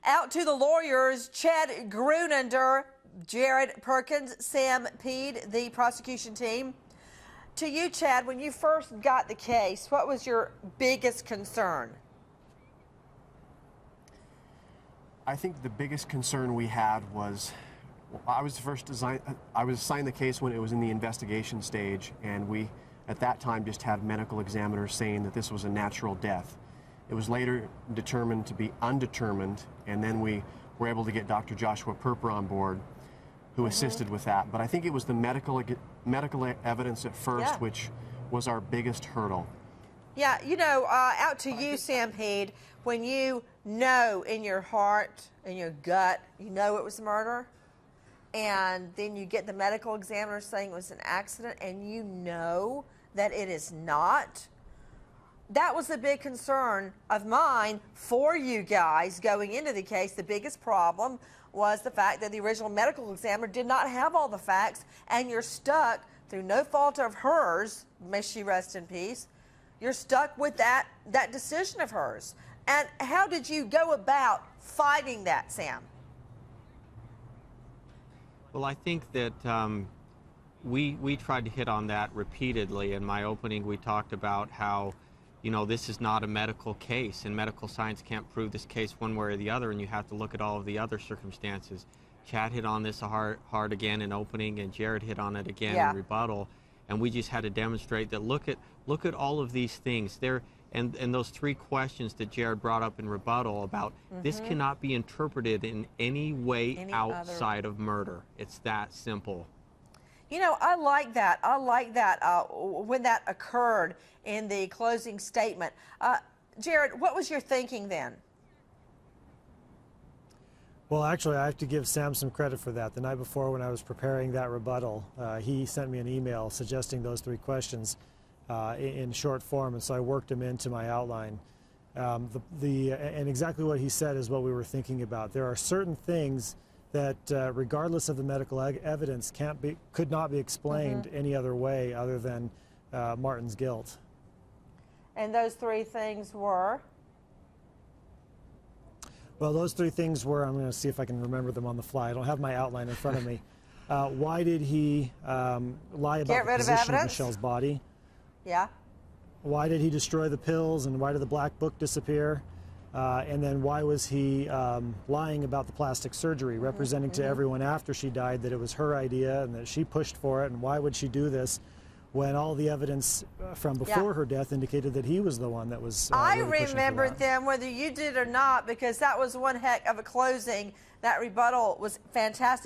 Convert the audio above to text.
Out to the lawyers, Chad Grunander, Jared Perkins, Sam Peed, the prosecution team. To you, Chad, when you first got the case, what was your biggest concern? I think the biggest concern we had was, I was assigned the case when it was in the investigation stage, and we, at that time, just had medical examiners saying that this was a natural death. It was later determined to be undetermined, and then we were able to get Dr. Joshua Perper on board, who assisted with that. But I think it was the medical evidence at first, which was our biggest hurdle. Yeah, you know, out to you, Sam Peed, when you know in your heart, in your gut, you know it was murder, and then you get the medical examiner saying it was an accident, and you know that it is not. That was a big concern of mine for you guys going into the case. The biggest problem was the fact that the original medical examiner did not have all the facts, and you're stuck, through no fault of hers, may she rest in peace, you're stuck with that decision of hers. And how did you go about fighting that, Sam? Well, I think that we tried to hit on that repeatedly. In my opening, we talked about how, you know, this is not a medical case, and medical science can't prove this case one way or the other, and you have to look at all of the other circumstances. Chad hit on this hard again in opening, and Jared hit on it again in rebuttal, and we just had to demonstrate that look at all of these things there, and those three questions that Jared brought up in rebuttal about this cannot be interpreted in any way outside of murder. It's that simple. You know, I like that. I like that when that occurred in the closing statement. Jared, what was your thinking then? Well, actually, I have to give Sam some credit for that. The night before, when I was preparing that rebuttal, he sent me an email suggesting those three questions in short form, and so I worked them into my outline. And exactly what he said is what we were thinking about. There are certain things that, regardless of the medical evidence, could not be explained any other way other than Martin's guilt. And those three things were? Well, those three things were, I'm going to see if I can remember them on the fly. I don't have my outline in front of me. Why did he lie about the position of Michelle's body? Yeah. Why did he destroy the pills, and why did the black book disappear? And then why was he lying about the plastic surgery, representing to everyone after she died that it was her idea and that she pushed for it, and why would she do this when all the evidence from before her death indicated that he was the one that was I really remembered them, whether you did or not, because that was one heck of a closing. That rebuttal was fantastic.